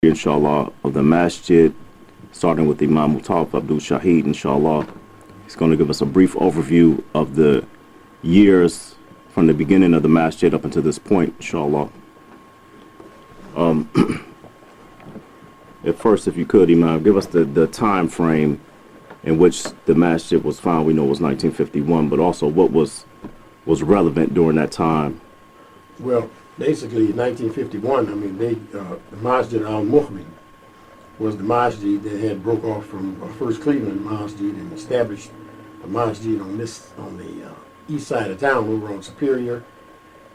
inshallah, of the masjid, starting with Imam Mutawaf Abdul Shaheed, inshallah. He's going to give us a brief overview of the years from the beginning of the masjid up until this point, inshallah. At first, if you could, Imam, give us the time frame in which the masjid was found. We know it was 1951, but also what was relevant during that time. Well, basically, in 1951, I mean, the Masjid Al-Ummah was the masjid that had broke off from First Cleveland Masjid and established a masjid on the east side of town over on Superior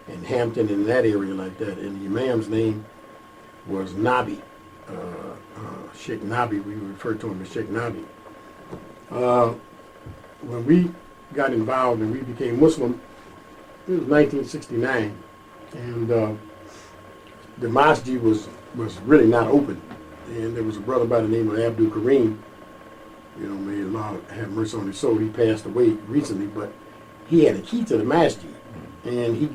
and Hampton and that area like that. And the Imam's name was Nabi, Sheikh Nabi. We refer to him as Sheikh Nabi. When we got involved and we became Muslim, it was 1969. And the masjid was really not open. And there was a brother by the name of Abdul Kareem. You know, may Allah have mercy on his soul. He passed away recently, but he had a key to the masjid. And he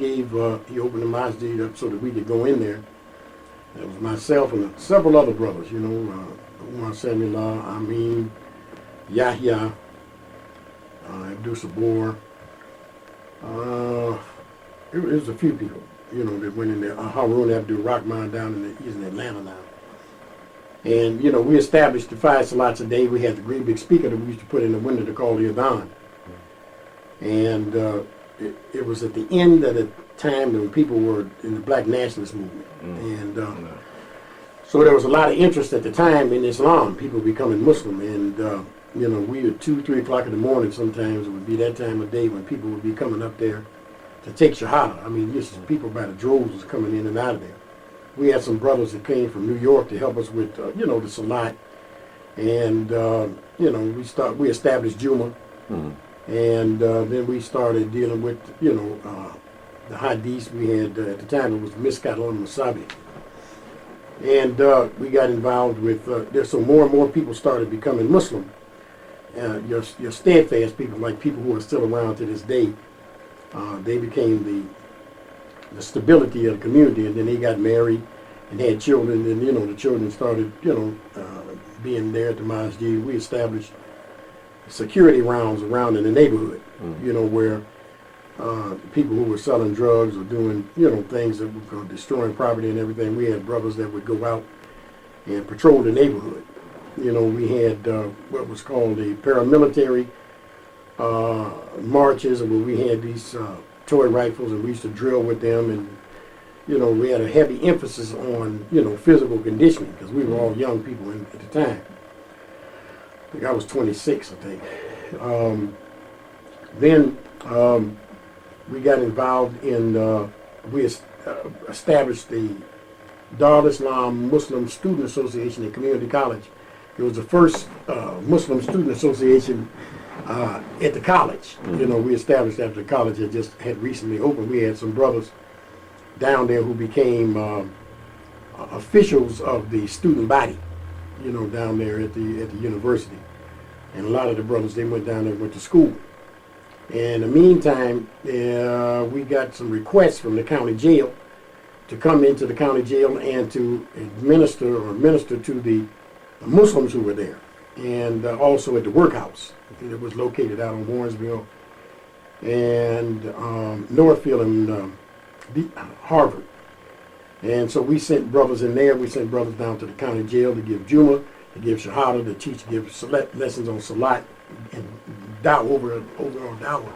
opened the masjid up so that we could go in there. That was myself and several other brothers, you know, Umar Samillah, Amin, Yahya, Abdul Sabor. It was a few people, you know, that went in there. Harun Abdul Rahman he's in Atlanta now. And, you know, we established the 5 salats a day. We had the great big speaker that we used to put in the window to call the Adhan. And it was at the end of the time when people were in the black nationalist movement. And so there was a lot of interest at the time in Islam, people becoming Muslim. And, you know, we at 2, 3 o'clock in the morning sometimes, it would be that time of day when people would be coming up there to take Shahada. I mean, just people by the droves was coming in and out of there. We had some brothers that came from New York to help us with, you know, the Salat. And, you know, we established Juma. And then we started dealing with, you know, the Hadith. We had, at the time, it was Miskat al-Masabi. And we got involved with, so more and more people started becoming Muslim. Your steadfast people, like people who are still around to this day, they became the stability of the community, and then they got married and had children, and, you know, the children started, you know, being there at the masjid. We established security rounds around in the neighborhood, you know, where people who were selling drugs or doing, you know, things that were destroying property and everything, we had brothers that would go out and patrol the neighborhood. You know, we had what was called the paramilitary marches, where we had these toy rifles, and we used to drill with them, and, you know, we had a heavy emphasis on, you know, physical conditioning, because we were all young people at the time. I think I was 26, I think. Then we got involved in, we established the Dar Islam Muslim Student Association at Community College. It was the first Muslim Student Association at the college. You know, we established after the college had recently opened. We had some brothers down there who became officials of the student body, you know, down there at the university. And a lot of the brothers, they went down there and went to school. And in the meantime, we got some requests from the county jail to come into the county jail and to minister to the Muslims who were there. And also at the workhouse. It was located out on Warrensville and Northfield and Harvard. And so we sent brothers in there. We sent brothers down to the county jail to give Juma, to give Shahada, to teach, give lessons on Salat and over on Dawah.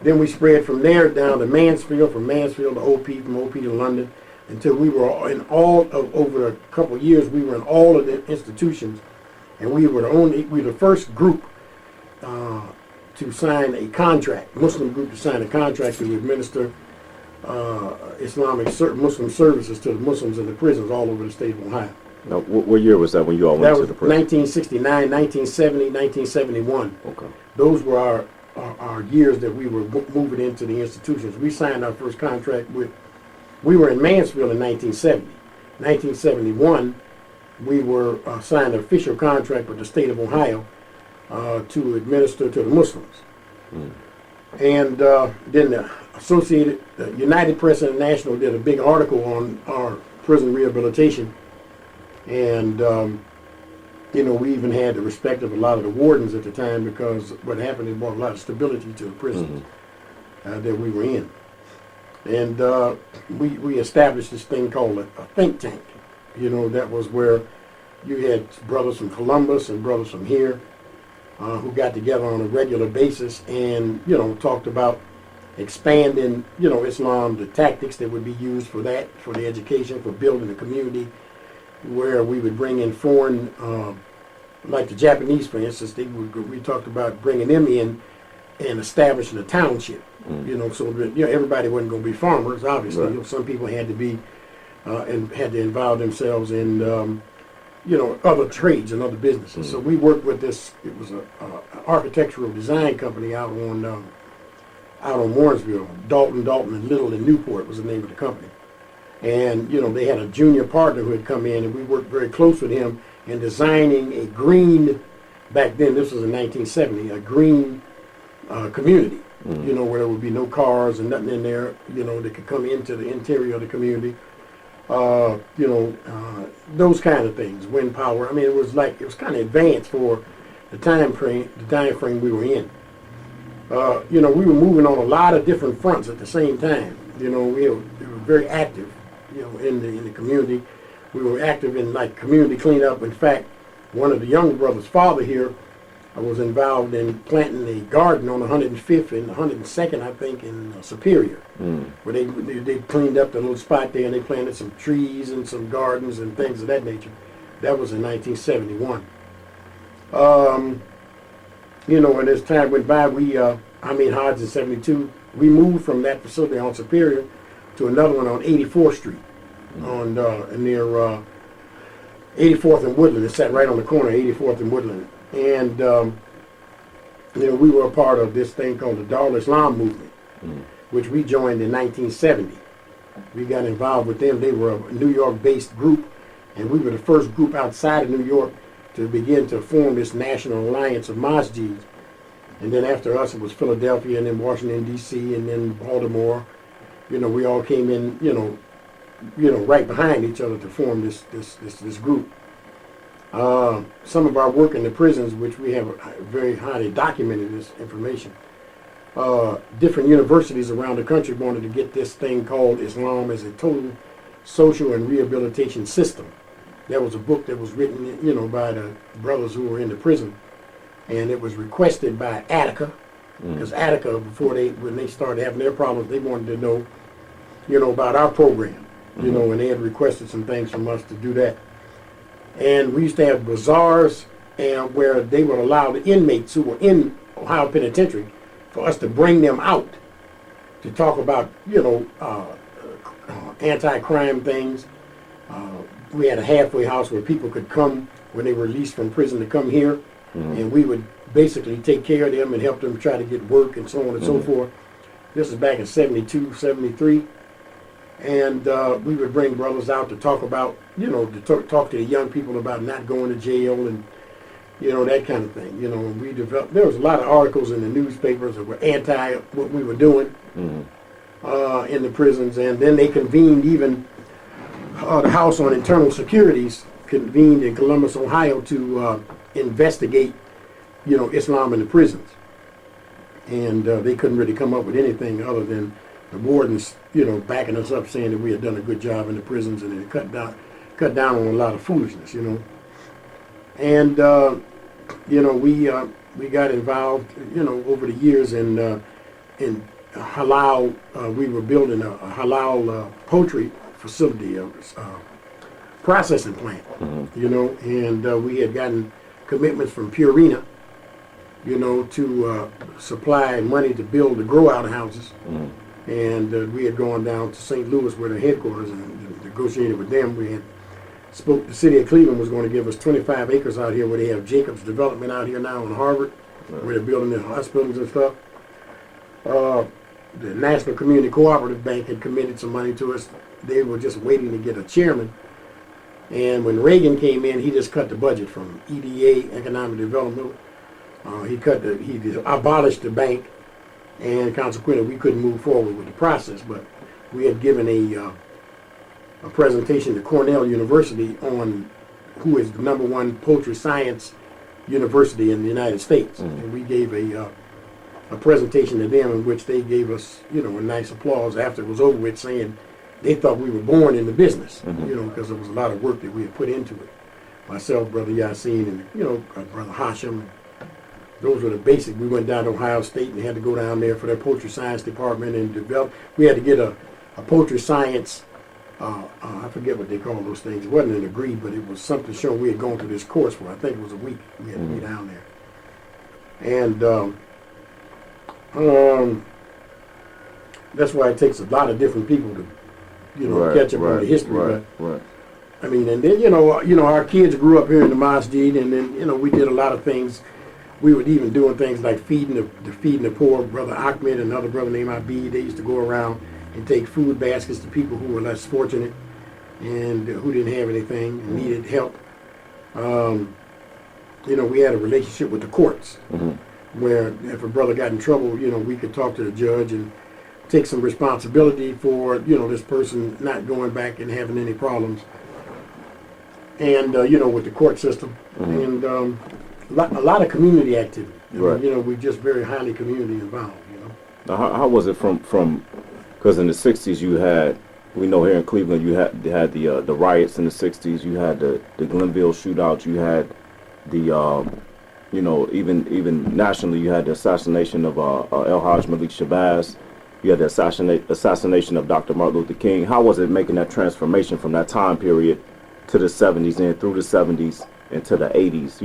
Then we spread from there down to Mansfield, from Mansfield to OP, from OP to London, until we were in over a couple of years, we were in all of the institutions, and we were the first group to sign a contract, Muslim group to sign a contract to administer Islamic Muslim services to the Muslims in the prisons all over the state of Ohio. Now, what year was that when you all went to the prison? 1969, 1970, 1971. Okay. Those were our years that we were moving into the institutions. We signed our first contract we were in Mansfield in 1970. 1971, we were signed an official contract with the state of Ohio to administer to the Muslims. And then the United Press International did a big article on our prison rehabilitation And, we even had the respect of a lot of the wardens at the time, because what happened, it brought a lot of stability to the prisons that we were in. And we established this thing called a think tank. That was where you had brothers from Columbus and brothers from here who got together on a regular basis and, talked about expanding, Islam, the tactics that would be used for that, for the education, for building the community, where we would bring in foreign, like the Japanese, for instance, we talked about bringing them in and establishing a township, so that, everybody wasn't going to be farmers, obviously. Right. Some people had to be, and had to involve themselves in, other trades and other businesses. So we worked with this, it was an architectural design company out on Warrensville, Dalton, and Little and Newport was the name of the company. And, they had a junior partner who had come in, and we worked very close with him in designing a green, back then, this was in 1970, a green community, where there would be no cars and nothing in there, that could come into the interior of the community. Those kind of things, wind power. I mean, it was kind of advanced for the time frame we were in. We were moving on a lot of different fronts at the same time. We were very active, in the community. We were active in community cleanup. In fact, one of the younger brothers' father here was involved in planting a garden on 105th and 102nd, I think, in Superior, where they cleaned up the little spot there and they planted some trees and some gardens and things of that nature. That was in 1971. And as time went by, Hodge in 72, we moved from that facility on Superior to another one on 84th Street, on near 84th and Woodland. It sat right on the corner of 84th and Woodland. And, we were a part of this thing called the Dar Islam movement, which we joined in 1970. We got involved with them. They were a New York-based group, and we were the first group outside of New York to begin to form this national alliance of masjids. And then after us, it was Philadelphia, and then Washington, D.C., and then Baltimore. We all came in, right behind each other to form this group. Some of our work in the prisons, which we have very highly documented this information, different universities around the country wanted to get this thing called Islam as a total social and rehabilitation system. That was a book that was written, by the brothers who were in the prison, and it was requested by Attica, because Attica, when they started having their problems, they wanted to know, about our program, and they had requested some things from us to do that. And we used to have bazaars where they would allow the inmates who were in Ohio Penitentiary for us to bring them out to talk about, anti-crime things. We had a halfway house where people could come when they were released from prison to come here, and we would basically take care of them and help them try to get work and so on and so forth. This is back in 72, 73. And we would bring brothers out to talk about, to talk to the young people about not going to jail and, that kind of thing. We developed, there was a lot of articles in the newspapers that were anti what we were doing in the prisons. And then they convened even, the House on Internal Securities convened in Columbus, Ohio to investigate, Islam in the prisons. And they couldn't really come up with anything other than the wardens, backing us up, saying that we had done a good job in the prisons and it cut down on a lot of foolishness, And we got involved, over the years in halal. We were building a halal poultry facility, processing plant, and we had gotten commitments from Purina, to supply money to build the grow-out houses. And we had gone down to St. Louis, where the headquarters, and negotiated with them. We had the city of Cleveland was going to give us 25 acres out here, where they have Jacobs Development out here now in Harvard, where they're building their hospitals and stuff. The National Community Cooperative Bank had committed some money to us. They were just waiting to get a chairman. And when Reagan came in, he just cut the budget from EDA, Economic Development. He abolished the bank, and consequently we couldn't move forward with the process. But we had given a presentation to Cornell University on who is the #1 poultry science university in the United States. Mm-hmm. And we gave a presentation to them in which they gave us, a nice applause after it was over with, saying they thought we were born in the business, Mm-hmm. because there was a lot of work that we had put into it. Myself, Brother Yassine, and, Brother Hashim. Those were the basic. We went down to Ohio State and had to go down there for their poultry science department and develop. We had to get a poultry science, I forget what they call those things. It wasn't an degree, but it was something showing we had gone through this course for, I think it was a week. We had to be down there. And that's why it takes a lot of different people to, catch up on the history. Right. I mean, and then, our kids grew up here in the masjid, and then, we did a lot of things. We were even doing things like feeding the poor. Brother Ahmed and another brother named Abid, they used to go around and take food baskets to people who were less fortunate and who didn't have anything and needed help. We had a relationship with the courts, where if a brother got in trouble, we could talk to the judge and take some responsibility for, this person not going back and having any problems. And, with the court system. And a lot of community activity. Right. We're just very highly community involved, Now, how was it from because in the 60s you had, we know here in Cleveland you had the riots in the 60s, you had the Glenville shootout, you had the, even nationally you had the assassination of El Hajj Malik Shabazz, you had the assassination of Dr. Martin Luther King. How was it making that transformation from that time period to the 70s and through the 70s into the 80s?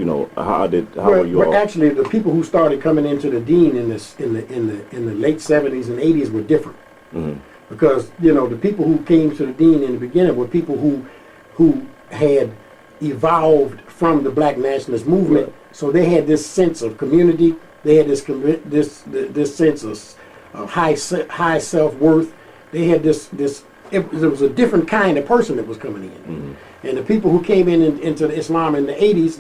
How were you all? Actually, the people who started coming into the deen in the late 70s and 80s were different. Mm-hmm. Because, the people who came to the deen in the beginning were people who had evolved from the black nationalist movement. Right. So they had this sense of community. They had this sense of high self-worth. They had there was a different kind of person that was coming in. Mm-hmm. And the people who came into the Islam in the 80s,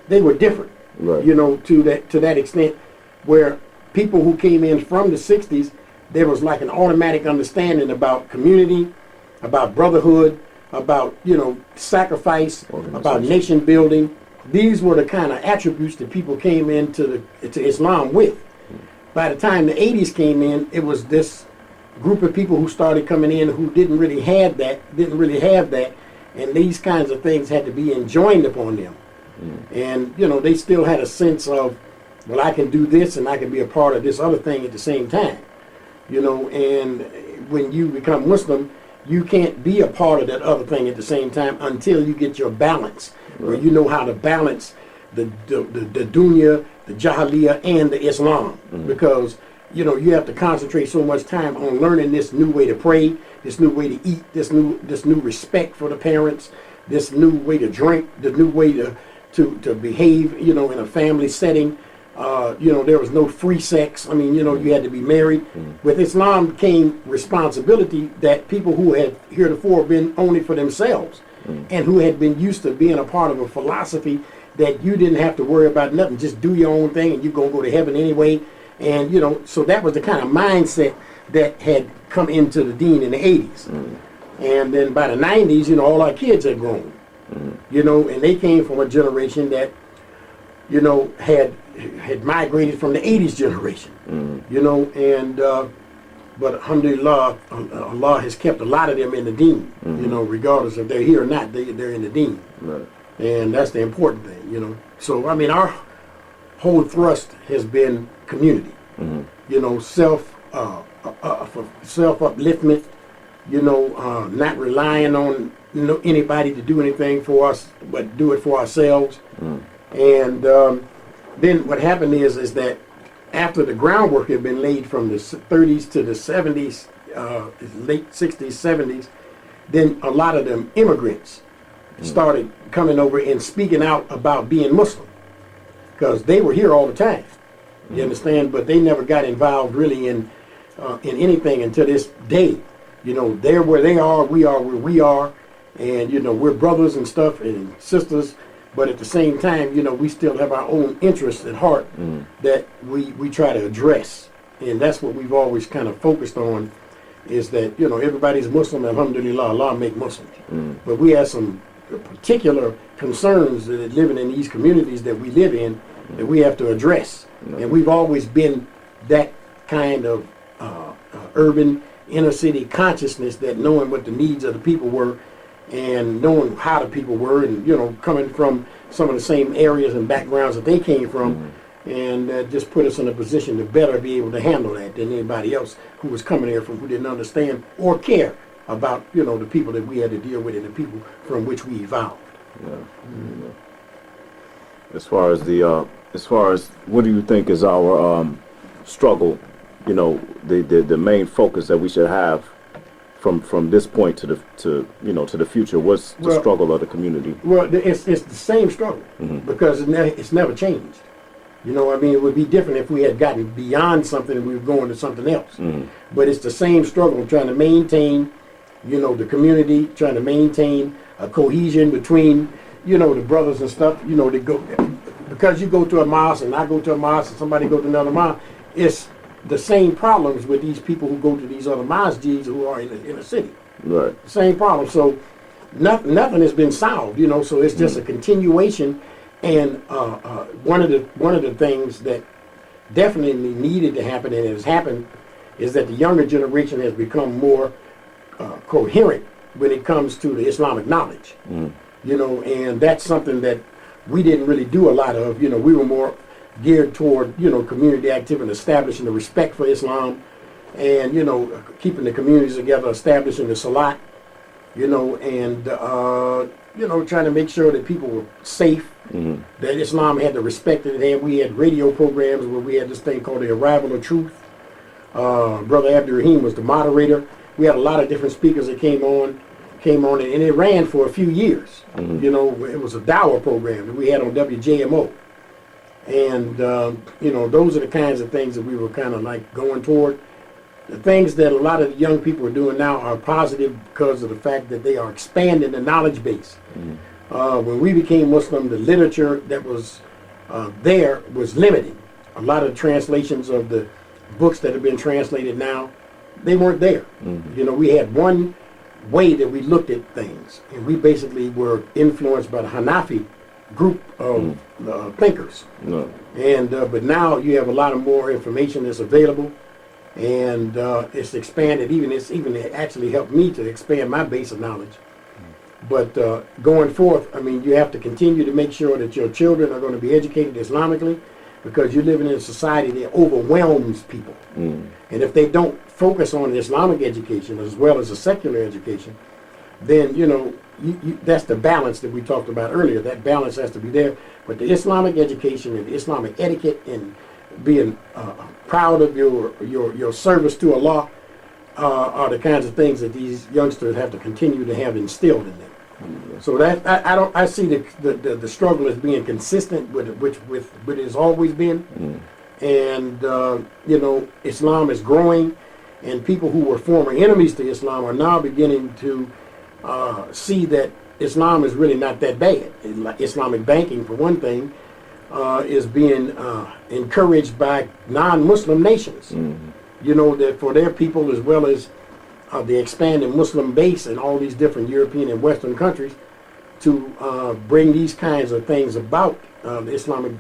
they were different, right. To that extent, where people who came in from the 60s, there was like an automatic understanding about community, about brotherhood, about, sacrifice, about nation building. These were the kind of attributes that people came into to Islam with. By the time the 80s came in, it was this group of people who started coming in who didn't really have that, and these kinds of things had to be enjoined upon them. And, they still had a sense of, well, I can do this and I can be a part of this other thing at the same time. And when you become Muslim, you can't be a part of that other thing at the same time until you get your balance, where you know how to balance the dunya, the jahiliyyah, and the Islam. Because, you have to concentrate so much time on learning this new way to pray, this new way to eat, this new respect for the parents, this new way to drink, the new way to behave, in a family setting. There was no free sex. I mean, you had to be married. With Islam came responsibility that people who had heretofore been only for themselves and who had been used to being a part of a philosophy that you didn't have to worry about nothing, just do your own thing and you're going to go to heaven anyway. And, so that was the kind of mindset that had come into the deen in the 80s. And then by the 90s, all our kids had grown, and they came from a generation that, had migrated from the 80s generation, but alhamdulillah, Allah has kept a lot of them in the deen, regardless if they're here or not, they're in the deen. Right. And that's the important thing, So, I mean, our whole thrust has been community, self-upliftment, not relying on anybody to do anything for us, but do it for ourselves. And then what happened is that after the groundwork had been laid from the 30s to the 70s, late 60s, 70s, then a lot of them immigrants started coming over and speaking out about being Muslim, because they were here all the time. You understand? But they never got involved really in anything until this day. They're where they are, we are where we are, and we're brothers and stuff and sisters. But at the same time, we still have our own interests at heart that we try to address. And that's what we've always kind of focused on, is that, everybody's Muslim, alhamdulillah, Allah make Muslims. But we have some the particular concerns that are living in these communities that we live in that we have to address. And we've always been that kind of urban inner city consciousness, that knowing what the needs of the people were and knowing how the people were, and coming from some of the same areas and backgrounds that they came from, and just put us in a position to better be able to handle that than anybody else who was coming here from who didn't understand or care about the people that we had to deal with and the people from which we evolved. As far as what do you think is our struggle, the main focus that we should have from this point to the future? What's the struggle of the community? Well, it's the same struggle, because it's never changed. It would be different if we had gotten beyond something and we were going to something else. But it's the same struggle, trying to maintain the community, trying to maintain a cohesion between the brothers and stuff. To go, because you go to a mosque and I go to a mosque and somebody go to another mosque, it's the same problems with these people who go to these other masjids who are in the city. Right. Same problem. So nothing has been solved. So it's just a continuation. And one of the things that definitely needed to happen, and it has happened, is that the younger generation has become more coherent when it comes to the Islamic knowledge. And that's something that we didn't really do a lot of. We were more geared toward community activity and establishing the respect for Islam, and keeping the communities together, establishing the salat, and trying to make sure that people were safe, that Islam had the respect that it had. We had radio programs where we had this thing called the Arrival of Truth. Brother Abdul Rahim was the moderator. We had a lot of different speakers that came on, and it ran for a few years. It was a Dawah program that we had on WJMO. And, those are the kinds of things that we were kind of like going toward. The things that a lot of the young people are doing now are positive because of the fact that they are expanding the knowledge base. When we became Muslim, the literature that was there was limited. A lot of translations of the books that have been translated now, they weren't there. We had one way that we looked at things, and we basically were influenced by the Hanafi group of thinkers. And but now you have a lot of more information that's available, and it's expanded. It's even actually helped me to expand my base of knowledge. But going forth, you have to continue to make sure that your children are going to be educated Islamically, because you're living in a society that overwhelms people. And if they don't focus on Islamic education as well as a secular education, then that's the balance that we talked about earlier. That balance has to be there. But the Islamic education and the Islamic etiquette and being proud of your service to Allah are the kinds of things that these youngsters have to continue to have instilled in them. So that I see the struggle as being consistent with what it has always been. And Islam is growing, and people who were former enemies to Islam are now beginning to see that Islam is really not that bad. Islamic banking, for one thing, is being encouraged by non-Muslim nations. That for their people, as well as the expanding Muslim base in all these different European and Western countries, to bring these kinds of things about the Islamic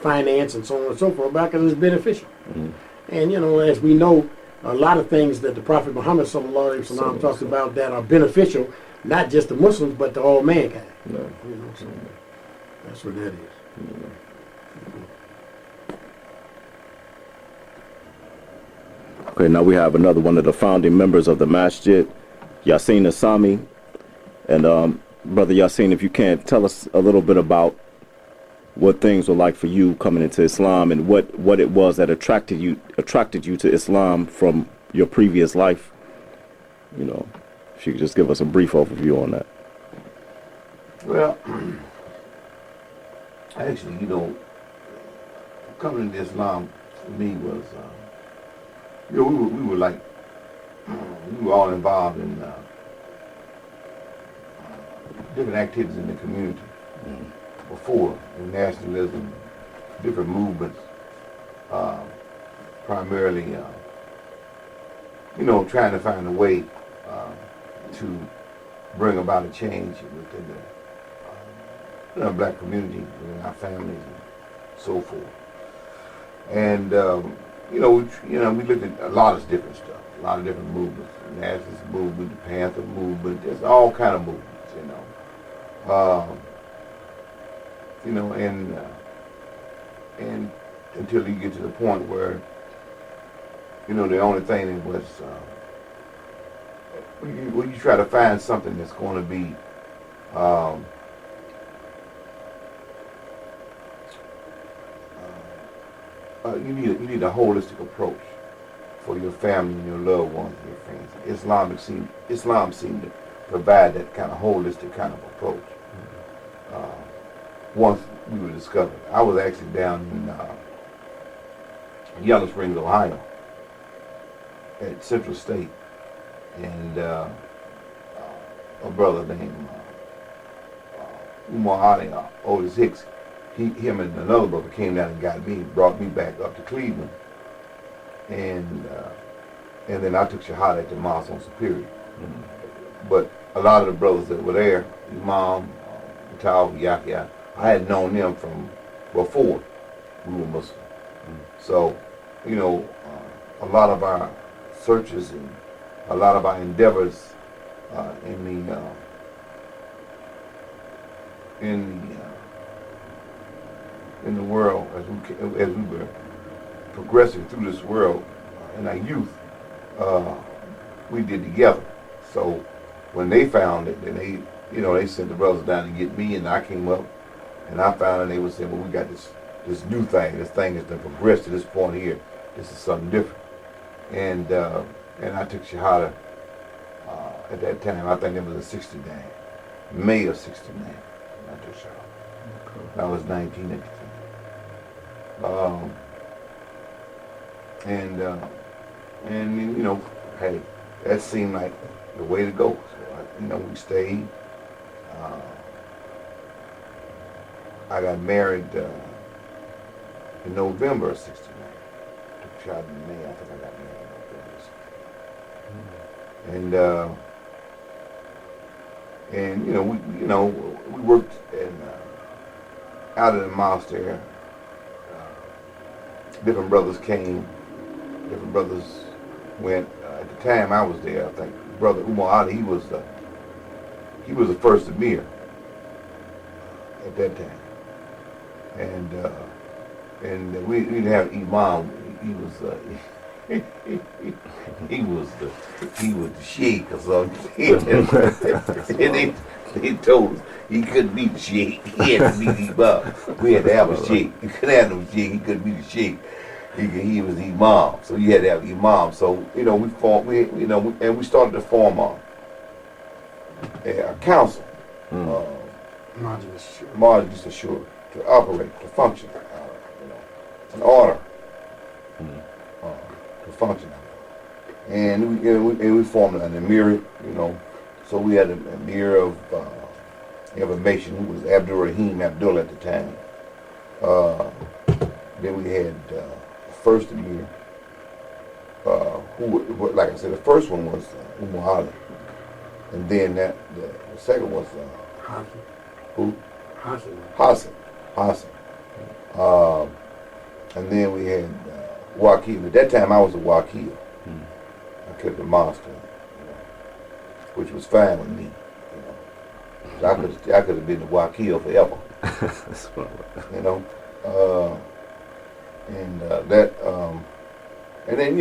finance and so on and so forth, because it's beneficial. And as we know, a lot of things that the Prophet Muhammad sallallahu alaihi wasallam talks about that are beneficial, not just to Muslims but to all mankind. So that's what that is. Okay, now we have another one of the founding members of the masjid, Yasin Asami. And Brother Yasin, if you can, tell us a little bit about what things were like for you coming into Islam, and what it was that attracted you to Islam from your previous life. If you could just give us a brief overview on that. Well, actually, coming into Islam for me was, we were like, we were all involved in different activities in the community before, in nationalism, different movements, primarily, trying to find a way to bring about a change within the black community, within our families, and so forth. And we looked at a lot of different stuff, a lot of different movements, the nationalist movement, the Panther movement. There's all kind of movements, and until you get to the point where, the only thing that was when you try to find something that's going to be you need a holistic approach for your family and your loved ones and your friends. Islam seemed to provide that kind of holistic kind of approach. Once we were discovered, I was actually down in Yellow Springs, Ohio, at Central State, and a brother named Umar Otis Hicks, him and another brother came down and got me, brought me back up to Cleveland, and then I took Shahada at the mosque on Superior. Mm-hmm. But a lot of the brothers that were there, Imam, Mutawaf, Yahya, I had known them from before we were Muslim. Mm-hmm. So, a lot of our searches and a lot of our endeavors in the world as we were progressing through this world in our youth, we did together. So when they found it, then they sent the brothers down to get me, and I came up, and I found, and they were saying, well, we got this new thing. This thing has been progressed to this point here. This is something different. And I took Shahada at that time. I think it was in '69, May of '69. I took Shahada. Okay. I was 19 at the time. Hey, that seemed like the way to go. So, we stayed. I got married in November of '69. Took Shahada in May. I think I got married in November. And we worked out of the mosque there. Different brothers came, different brothers went. At the time I was there, I think Brother Umar Ali, he was the first Amir at that time. And we didn't have Imam. He was the sheikh or something. And they told us he couldn't be the sheikh. He had to be the imam. We had to have a sheikh. You couldn't have no sheikh. He couldn't be the sheikh. He was the imam. So you had to have imam. So we formed. And we started to form a council. Margins assured to operate, to function, in order to function. And we formed an emir, So we had an emir of information who was Abdul Rahim Abdul at the time. Then we had the first emir, who, like I said, the first one was Umar Ali, and then the second was who? Hassan. And then we had Wakil. At that time, I was a Wakil. I kept the monster, which was fine with me. So I could have been the Wakil forever. That's funny. And then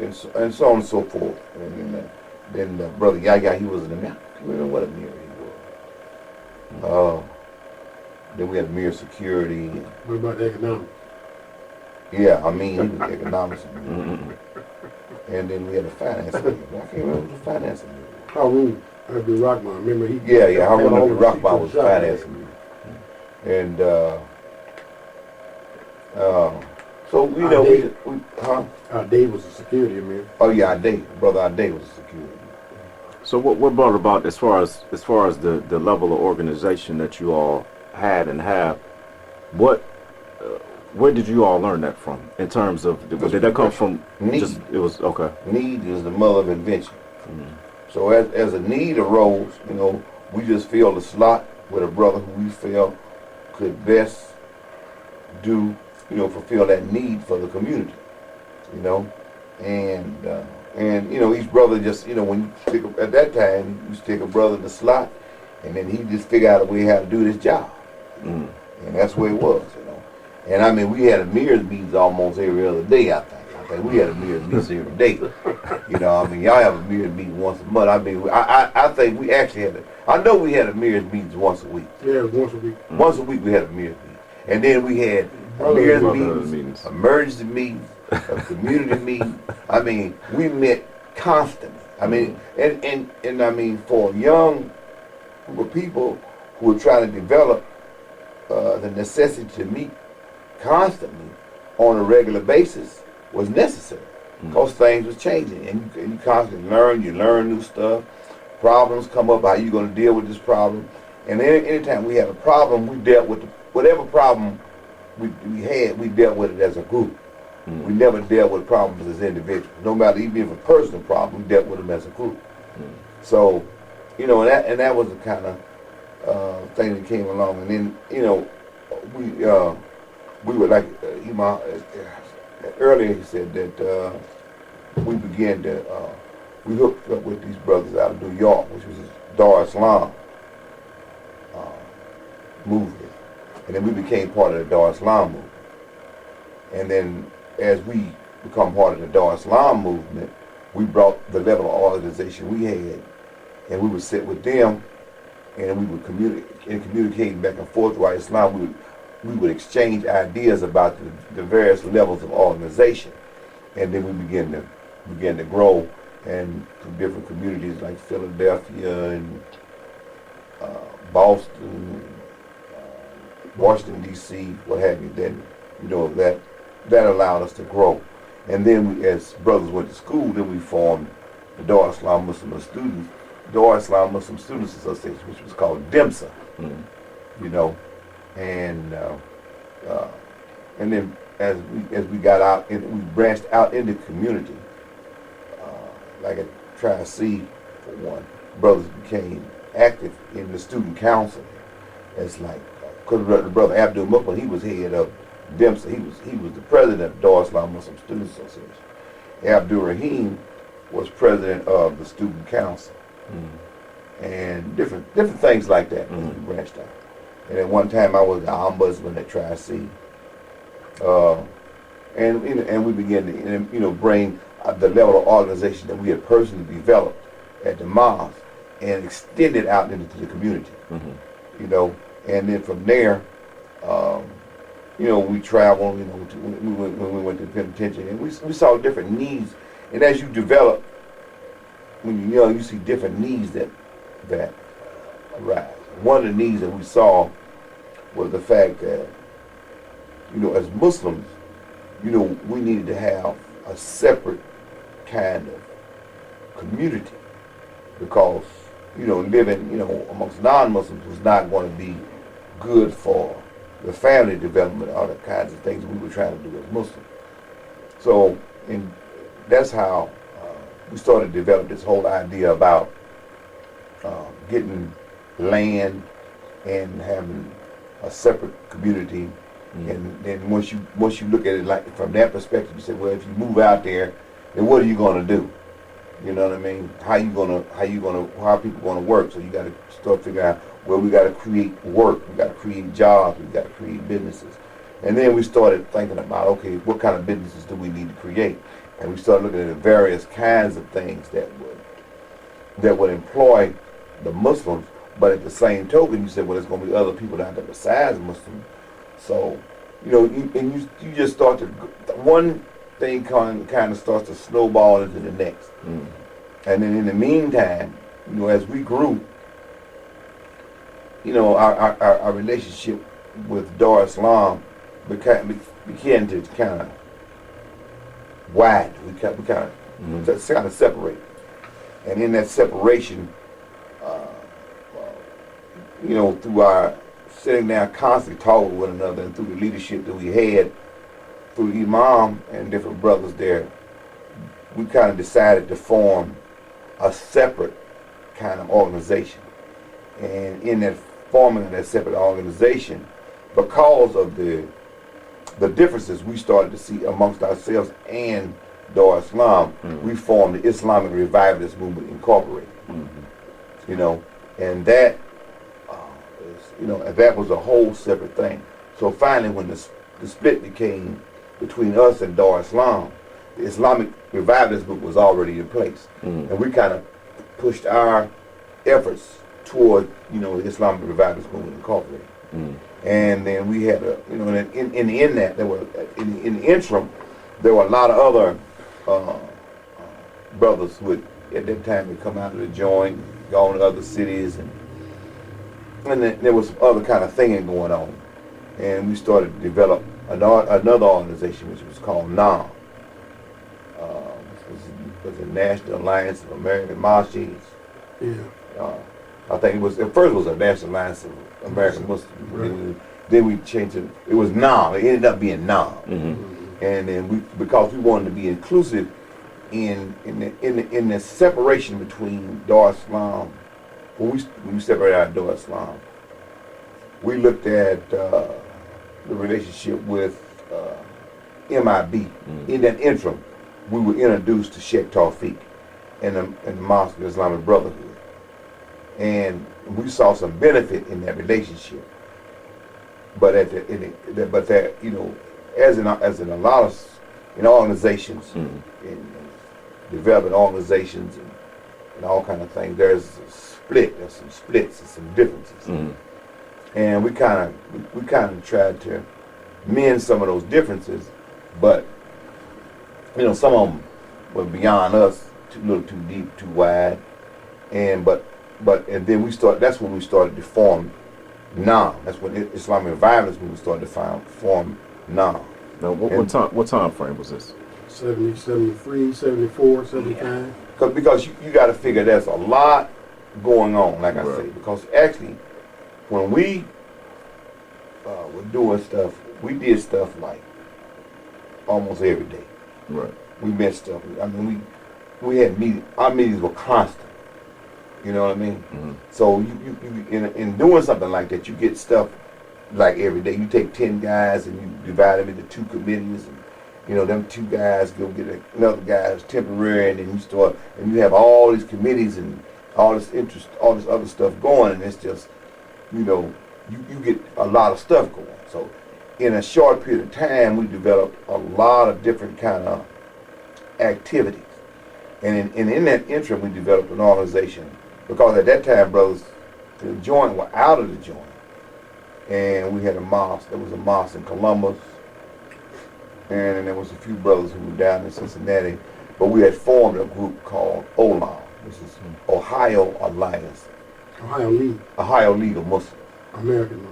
and so on and so forth. And then Brother Yahya, he was an Amir. You remember what Amir he was? Then we had Amir Security. What about economics? Yeah, he was economics. And then we had a finance Amir. I can't remember the finance Amir. Harun Abdul Rahman. Remember he? Yeah. Harun Abdul Rahman was finance Amir. And so Dave was a security Amir. Oh yeah, Brother Dave was a security. So what brought about as far as the level of organization that you all had and have, where did you all learn that from in terms of did that come from need? It was okay. Need is the mother of invention. So as a need arose, we just filled a slot with a brother who we felt could best do, fulfill that need for the community, and each brother just, when you at that time, you stick a brother in the slot, and then he just figure out a way how to do this job, and that's where it was, And I mean, we had a mirrors meetings almost every other day. I think we had a mirrors meeting every day. Y'all have a mirrors meeting once a month. I think we actually had I know we had a mirrors meetings once a week. Yeah, once a week. Once a week we had a mirrors meeting, and then we had mirrors meetings, emergency meetings, a community meeting. We met constantly. And for a young group of people who were trying to develop the necessity to meet constantly on a regular basis was necessary, because things was changing, and you constantly learn new stuff. Problems come up, how you going to deal with this problem, and anytime we had a problem, we dealt with whatever problem we had, we dealt with it as a group. We never dealt with problems as individuals. No matter, even if a personal problem, we dealt with them as a group. So, and that was the kind of thing that came along. And then, we were like, Imam, earlier he said that we began to, we hooked up with these brothers out of New York, which was Dar Islam movement. And then we became part of the Dar Islam movement. And then as we become part of the Dar Islam movement, we brought the level of organization we had, and we would sit with them, and we would communicate back and forth with Islam. We would exchange ideas about the various levels of organization, and then we began to grow, and to different communities like Philadelphia and Boston, Washington D.C., what have you. Then that allowed us to grow, and then as brothers went to school, then we formed the Dar Islam Muslim Students Association, which was called DIMSA. And then as we got out and we branched out into the community, like at Tri-C, for one, brothers became active in the student council. It's like, because the brother Abdul Mukman, he was head of DIMSA. He was the president of Dar Islam Muslim Students Association. Abdul Rahim was president of the student council, and different things like that. We branched out. And at one time I was the ombudsman at Tri-C. And we began to bring the level of organization that we had personally developed at the mosque and extend it out into the community. And then from there, we traveled. When we went to the penitentiary, and we saw different needs. And as you develop, when you're young, you see different needs that arise. One of the needs that we saw was the fact that, as Muslims, we needed to have a separate kind of community, because, living, amongst non-Muslims was not going to be good for the family development, all the kinds of things we were trying to do as Muslims. So, and that's how we started to develop this whole idea about getting land and having a separate community. And then once you look at it like from that perspective, you say, well, if you move out there, then what are you going to do? You know what I mean? How are people going to work? So you got to start figuring out, well, we got to create work, we got to create jobs, we got to create businesses. And then we started thinking about, okay, what kind of businesses do we need to create? And we started looking at the various kinds of things that would employ the Muslims, but at the same token, you said, well, there's going to be other people out there besides Muslims. So, you just start to, one thing kind of starts to snowball into the next. And then in the meantime, as we grew, our relationship with Dar Islam began to kind of widen. We kind of separated. And in that separation, through our sitting down constantly talking with one another, and through the leadership that we had, through Imam and different brothers there, we kind of decided to form a separate kind of organization. And in that forming of that separate organization, because of the differences we started to see amongst ourselves and Dar Islam, we formed the Islamic Revivalist Movement Incorporated. You know, and that that was a whole separate thing. So finally, when the split became between us and Dar Islam, the Islamic Revivalist Movement was already in place, and we kind of pushed our efforts toward the Islamic Revivalist Movement Incorporated. And then we had in the interim, there were a lot of other brothers who at that time had come out of the joint, gone to other cities, and then there was some other kind of thinking going on. And we started to develop another organization which was called NAM. It was the National Alliance of American Masjids. Yeah. I think it was, at first it was a National Alliance of American Muslims. Right. Then we changed it was NAM. It ended up being NAM. And then because we wanted to be inclusive in the separation between Dar Islam, when we separated out of Dar Islam, we looked at the relationship with MIB. In that interim, we were introduced to Sheikh Tawfiq and the Mosque of Islamic Brotherhood, and we saw some benefit in that relationship. But as in a lot of organizations, in developing organizations and all kind of things, there's some splits and some differences. And we kind of tried to mend some of those differences, but some of them were beyond us, a little too deep, too wide, and then that's when we started to form NAM. That's when Islamic Revivalist movement started to form NAM. Now, what time frame was this? 70, 73, 74, 75. Because you got to figure there's a lot going on, like I say, because actually when we were doing stuff, we did stuff like almost every day. Right. We met stuff. I mean, we had meetings. Our meetings were constant. You know what I mean? So you in doing something like that, you get stuff like every day. You take 10 guys and you divide them into 2 committees, and them 2 guys go get another guy who's temporary, and then you have all these committees and all this interest, all this other stuff going, and it's just you get a lot of stuff going. So in a short period of time, we developed a lot of different kind of activities, and in that interim, we developed an organization. Because at that time, brothers, the joint were out of the joint. And we had a mosque. There was a mosque in Columbus. And then there was a few brothers who were down in Cincinnati. But we had formed a group called Al-Ummah, which is Ohio Alliance. Ohio League of Muslims. American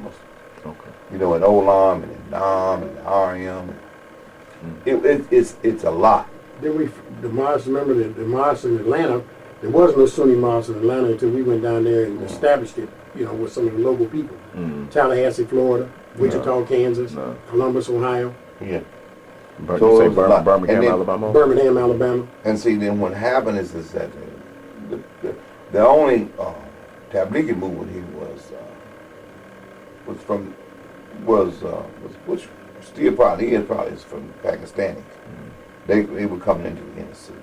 Muslims. Okay. In Olam and in Nam and RM. It's a lot. Then the mosque, remember the mosque in Atlanta, there was no Sunni mosque in Atlanta until we went down there and established it, with some of the local people. Tallahassee, Florida, Wichita, Kansas, Columbus, Ohio. Yeah. Birmingham, Alabama? Birmingham, Alabama. And see, then what happened is that the only Tablighi movement here which still probably is from Pakistanis. They were coming into the inner city.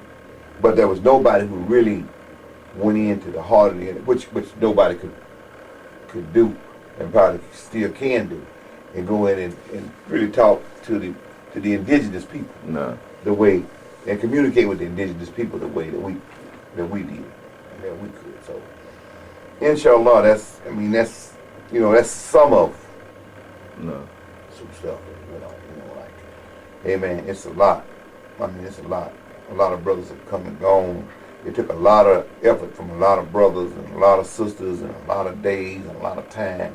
But there was nobody who really went into the heart of the inner, which nobody could do, and probably still can do, and go in and really talk to the indigenous people the way, and communicate with the indigenous people the way that we did, that we could. So, inshallah, that's some of some stuff, like, hey man, it's a lot. I mean, it's a lot. A lot of brothers have come and gone. It took a lot of effort from a lot of brothers and a lot of sisters and a lot of days and a lot of time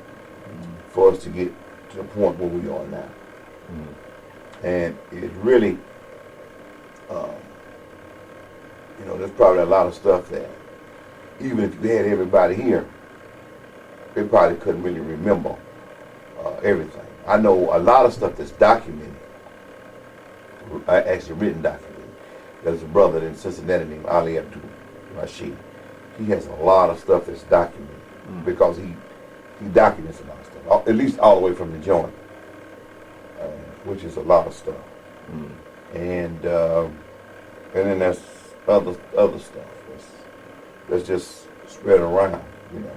for us to get to the point where we are now. And it really, there's probably a lot of stuff that even if you had everybody here, they probably couldn't really remember everything. I know a lot of stuff that's documented, actually written documented. There's a brother in Cincinnati named Ali Abdul Rashid. he has a lot of stuff that's documented because he documents a lot of stuff, at least all the way from the joint, which is a lot of stuff. And then there's other stuff that's just spread around, you know.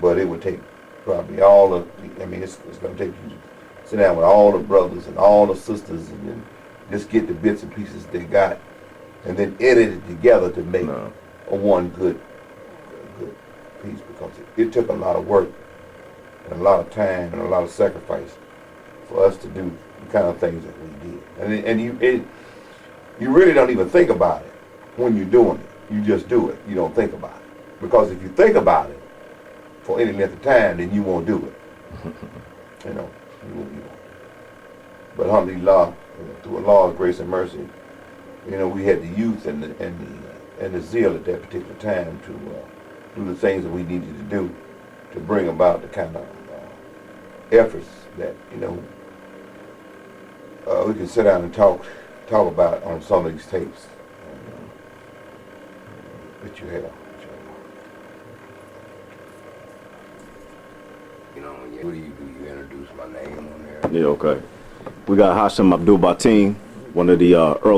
But it would take probably all of, I mean, it's going to take you to sit down with all the brothers and all the sisters and then just get the bits and pieces they got and then edit it together to make a one good piece, because it took a lot of work and a lot of time and a lot of sacrifice for us to do the kind of things that we did. And you really don't even think about it when you're doing it. You just do it. You don't think about it. Because if you think about it for any length of time, then you won't do it. You know, you won't. But alhamdulillah, through Allah's grace and mercy, you know, we had the youth and the zeal at that particular time to do the things that we needed to do to bring about the kind of efforts that, you know, we can sit down and talk about on some of these tapes that you have. You know, what do? You introduce my name on there? Yeah, okay. We got Hashim Abdul Batin, one of the early